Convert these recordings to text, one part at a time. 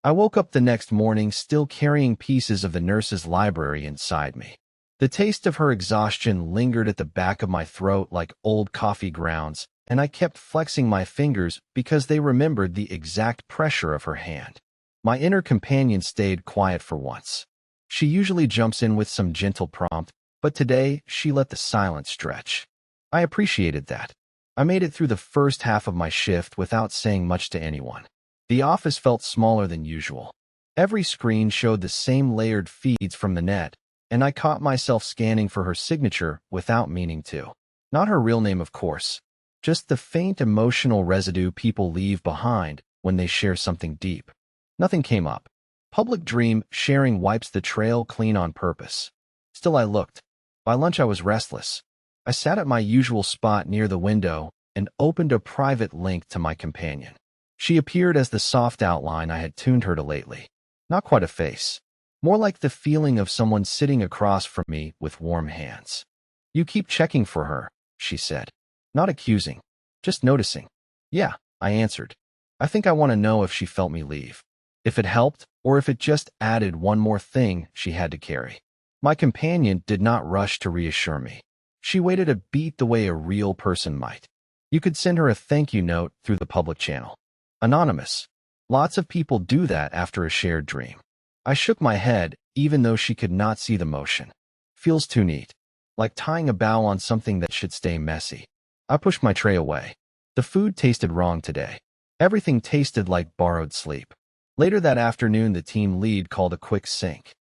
I woke up the next morning still carrying pieces of the nurse's library inside me. The taste of her exhaustion lingered at the back of my throat like old coffee grounds, and I kept flexing my fingers because they remembered the exact pressure of her hand. My inner companion stayed quiet for once. She usually jumps in with some gentle prompt, but today she let the silence stretch. I appreciated that. I made it through the first half of my shift without saying much to anyone. The office felt smaller than usual. Every screen showed the same layered feeds from the net, and I caught myself scanning for her signature without meaning to. Not her real name, of course. Just the faint emotional residue people leave behind when they share something deep. Nothing came up. Public dream sharing wipes the trail clean on purpose. Still I looked. By lunch I was restless. I sat at my usual spot near the window and opened a private link to my companion. She appeared as the soft outline I had tuned her to lately. Not quite a face. More like the feeling of someone sitting across from me with warm hands. "You keep checking for her," she said. Not accusing. Just noticing. "Yeah," I answered. "I think I want to know if she felt me leave. If it helped, or if it just added one more thing she had to carry." My companion did not rush to reassure me. She waited a beat the way a real person might. "You could send her a thank you note through the public channel. Anonymous. Lots of people do that after a shared dream." I shook my head, even though she could not see the motion. "Feels too neat. Like tying a bow on something that should stay messy." I pushed my tray away. The food tasted wrong today. Everything tasted like borrowed sleep. Later that afternoon, the team lead called a quick sync.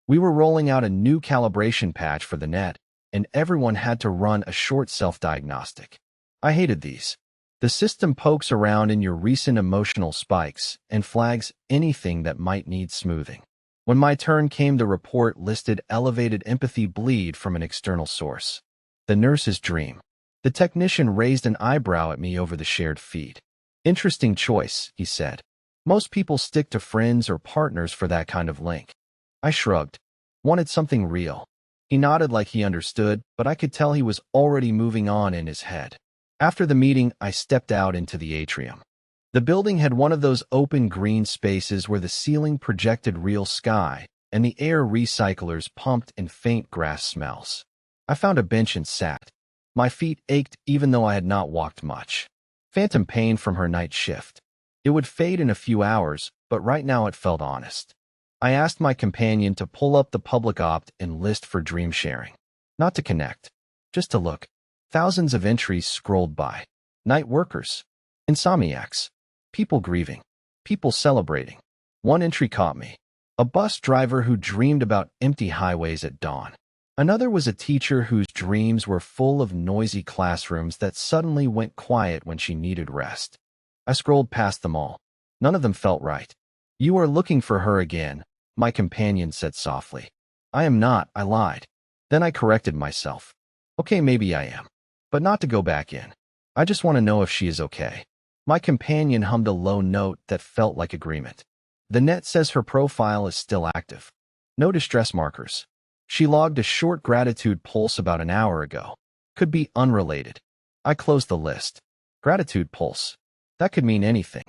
We were rolling out a new calibration patch for the net, and everyone had to run a short self-diagnostic. I hated these. The system pokes around in your recent emotional spikes and flags anything that might need smoothing. When my turn came, the report listed elevated empathy bleed from an external source. The nurse's dream. The technician raised an eyebrow at me over the shared feed. "Interesting choice," he said. "Most people stick to friends or partners for that kind of link." I shrugged. Wanted something real. He nodded like he understood, but I could tell he was already moving on in his head. After the meeting, I stepped out into the atrium. The building had one of those open green spaces where the ceiling projected real sky, and the air recyclers pumped in faint grass smells. I found a bench and sat. My feet ached even though I had not walked much. Phantom pain from her night shift. It would fade in a few hours, but right now it felt honest. I asked my companion to pull up the public opt and list for dream sharing. Not to connect, just to look. Thousands of entries scrolled by. Night workers. Insomniacs. People grieving. People celebrating. One entry caught me. A bus driver who dreamed about empty highways at dawn. Another was a teacher whose dreams were full of noisy classrooms that suddenly went quiet when she needed rest. I scrolled past them all. None of them felt right. "You are looking for her again," my companion said softly. "I am not," I lied. Then I corrected myself. "Okay, maybe I am. But not to go back in. I just want to know if she is okay." My companion hummed a low note that felt like agreement. "The net says her profile is still active. No distress markers. She logged a short gratitude pulse about an hour ago. Could be unrelated." I closed the list. Gratitude pulse. That could mean anything.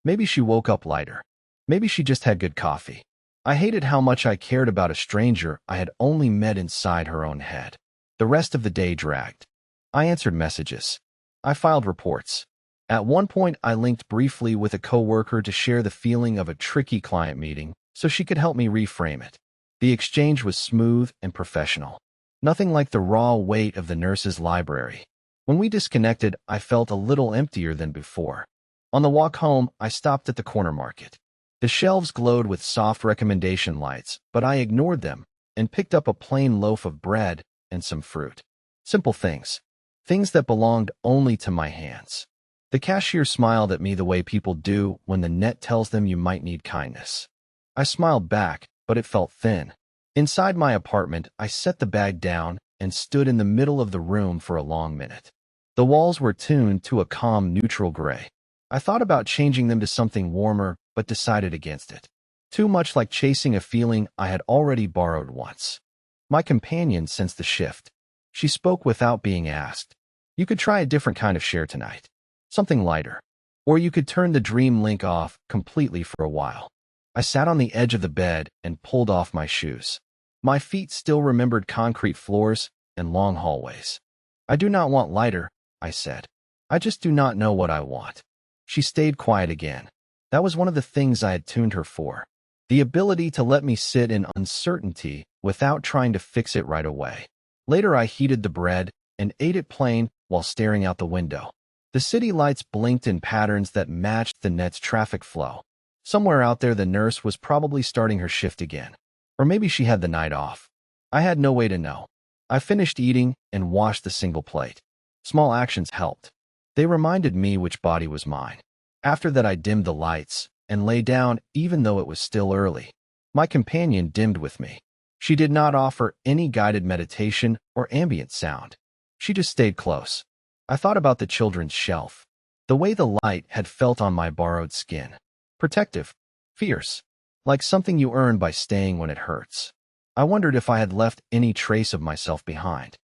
Maybe she woke up lighter. Maybe she just had good coffee. I hated how much I cared about a stranger I had only met inside her own head. The rest of the day dragged. I answered messages. I filed reports. At one point, I linked briefly with a coworker to share the feeling of a tricky client meeting so she could help me reframe it. The exchange was smooth and professional. Nothing like the raw weight of the nurse's library. When we disconnected, I felt a little emptier than before. On the walk home, I stopped at the corner market. The shelves glowed with soft recommendation lights, but I ignored them and picked up a plain loaf of bread and some fruit. Simple things. Things that belonged only to my hands. The cashier smiled at me the way people do when the net tells them you might need kindness. I smiled back, but it felt thin. Inside my apartment, I set the bag down and stood in the middle of the room for a long minute. The walls were tuned to a calm, neutral gray. I thought about changing them to something warmer, but decided against it. Too much like chasing a feeling I had already borrowed once. My companion sensed the shift. She spoke without being asked. "You could try a different kind of share tonight. Something lighter. Or you could turn the dream link off completely for a while." I sat on the edge of the bed and pulled off my shoes. My feet still remembered concrete floors and long hallways. I do not want lighter, I said. I just do not know what I want. She stayed quiet again. That was one of the things I had tuned her for. The ability to let me sit in uncertainty without trying to fix it right away. Later I heated the bread and ate it plain while staring out the window. The city lights blinked in patterns that matched the net's traffic flow. Somewhere out there the nurse was probably starting her shift again. Or maybe she had the night off. I had no way to know. I finished eating and washed the single plate. Small actions helped. They reminded me which body was mine. After that I dimmed the lights and lay down even though it was still early. My companion dimmed with me. She did not offer any guided meditation or ambient sound. She just stayed close. I thought about the children's shelf. The way the light had felt on my borrowed skin. Protective. Fierce. Like something you earn by staying when it hurts. I wondered if I had left any trace of myself behind.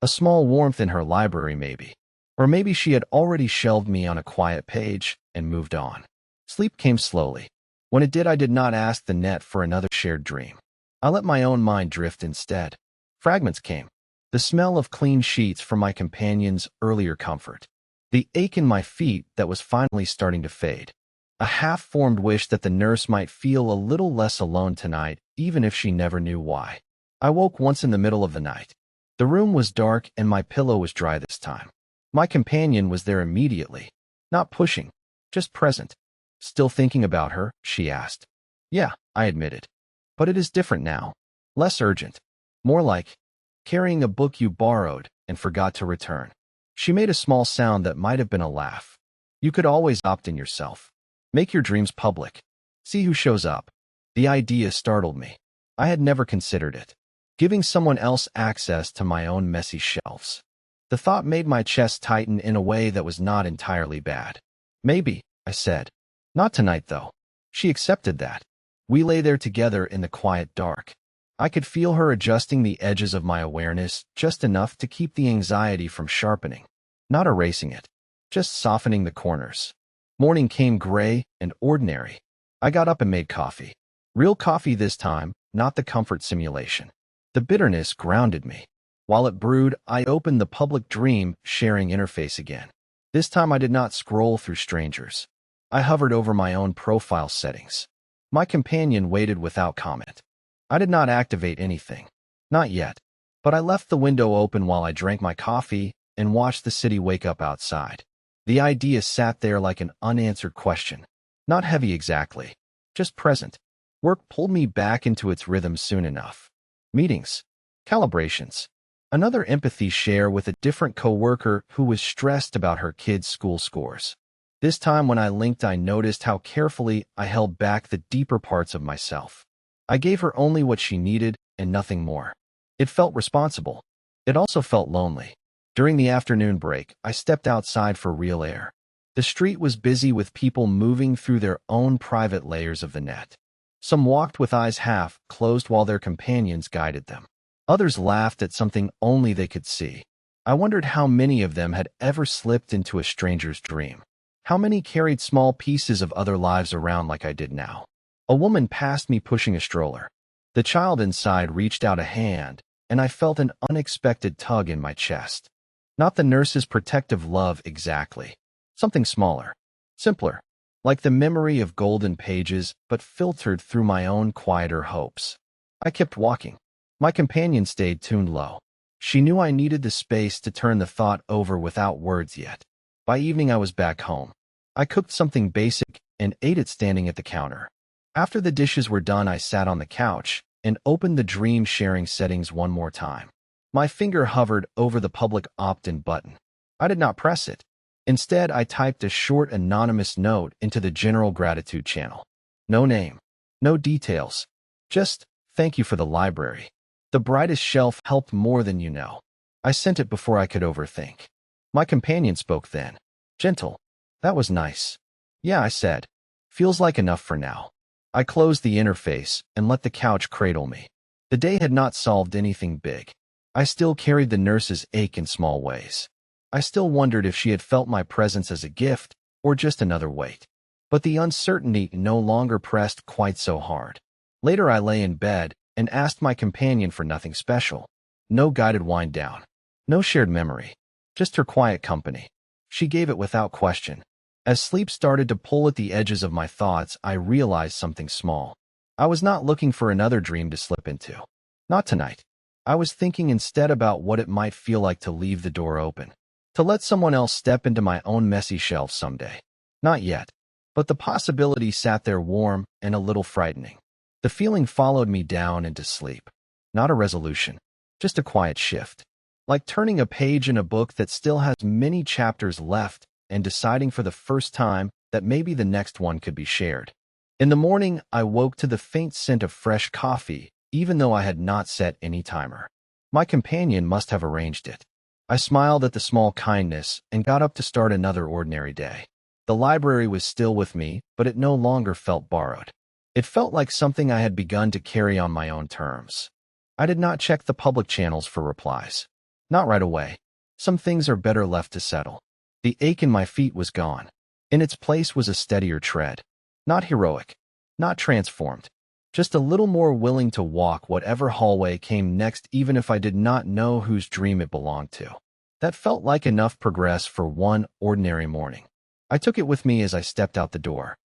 A small warmth in her library maybe. Or maybe she had already shelved me on a quiet page and moved on. Sleep came slowly. When it did, I did not ask the net for another shared dream. I let my own mind drift instead. Fragments came. The smell of clean sheets from my companion's earlier comfort. The ache in my feet that was finally starting to fade. A half-formed wish that the nurse might feel a little less alone tonight, even if she never knew why. I woke once in the middle of the night. The room was dark and my pillow was dry this time. My companion was there immediately. Not pushing, just present. Still thinking about her, she asked. Yeah, I admitted. But it is different now. Less urgent. More like carrying a book you borrowed and forgot to return. She made a small sound that might have been a laugh. You could always opt in yourself. Make your dreams public. See who shows up. The idea startled me. I had never considered it. Giving someone else access to my own messy shelves. The thought made my chest tighten in a way that was not entirely bad. Maybe, I said. Not tonight, though. She accepted that. We lay there together in the quiet dark. I could feel her adjusting the edges of my awareness just enough to keep the anxiety from sharpening. Not erasing it. Just softening the corners. Morning came gray and ordinary. I got up and made coffee. Real coffee this time, not the comfort simulation. The bitterness grounded me. While it brewed, I opened the public dream sharing interface again. This time I did not scroll through strangers. I hovered over my own profile settings. My companion waited without comment. I did not activate anything. Not yet. But I left the window open while I drank my coffee and watched the city wake up outside. The idea sat there like an unanswered question. Not heavy exactly. Just present. Work pulled me back into its rhythm soon enough. Meetings. Calibrations. Another empathy share with a different coworker who was stressed about her kids' school scores. This time when I linked, I noticed how carefully I held back the deeper parts of myself. I gave her only what she needed and nothing more. It felt responsible. It also felt lonely. During the afternoon break, I stepped outside for real air. The street was busy with people moving through their own private layers of the net. Some walked with eyes half closed while their companions guided them. Others laughed at something only they could see. I wondered how many of them had ever slipped into a stranger's dream. How many carried small pieces of other lives around like I did now. A woman passed me pushing a stroller. The child inside reached out a hand, and I felt an unexpected tug in my chest. Not the nurse's protective love exactly. Something smaller. Simpler. Like the memory of golden pages, but filtered through my own quieter hopes. I kept walking. My companion stayed tuned low. She knew I needed the space to turn the thought over without words yet. By evening I was back home. I cooked something basic and ate it standing at the counter. After the dishes were done, I sat on the couch and opened the dream sharing settings one more time. My finger hovered over the public opt-in button. I did not press it. Instead, I typed a short anonymous note into the general gratitude channel. No name. No details. Just, thank you for the library. The brightest shelf helped more than you know. I sent it before I could overthink. My companion spoke then. Gentle. That was nice. Yeah, I said. Feels like enough for now. I closed the interface and let the couch cradle me. The day had not solved anything big. I still carried the nurse's ache in small ways. I still wondered if she had felt my presence as a gift or just another weight. but the uncertainty no longer pressed quite so hard. Later I lay in bed and asked my companion for nothing special. No guided wind down. No shared memory. Just her quiet company. She gave it without question. As sleep started to pull at the edges of my thoughts, I realized something small. I was not looking for another dream to slip into. Not tonight. I was thinking instead about what it might feel like to leave the door open. To let someone else step into my own messy shelf someday. Not yet. But the possibility sat there warm and a little frightening. The feeling followed me down into sleep. Not a resolution. Just a quiet shift. Like turning a page in a book that still has many chapters left and deciding for the first time that maybe the next one could be shared. In the morning, I woke to the faint scent of fresh coffee, even though I had not set any timer. My companion must have arranged it. I smiled at the small kindness and got up to start another ordinary day. The library was still with me, but it no longer felt borrowed. It felt like something I had begun to carry on my own terms. I did not check the public channels for replies. Not right away. Some things are better left to settle. The ache in my feet was gone. In its place was a steadier tread. Not heroic. Not transformed. Just a little more willing to walk whatever hallway came next, even if I did not know whose dream it belonged to. That felt like enough progress for one ordinary morning. I took it with me as I stepped out the door.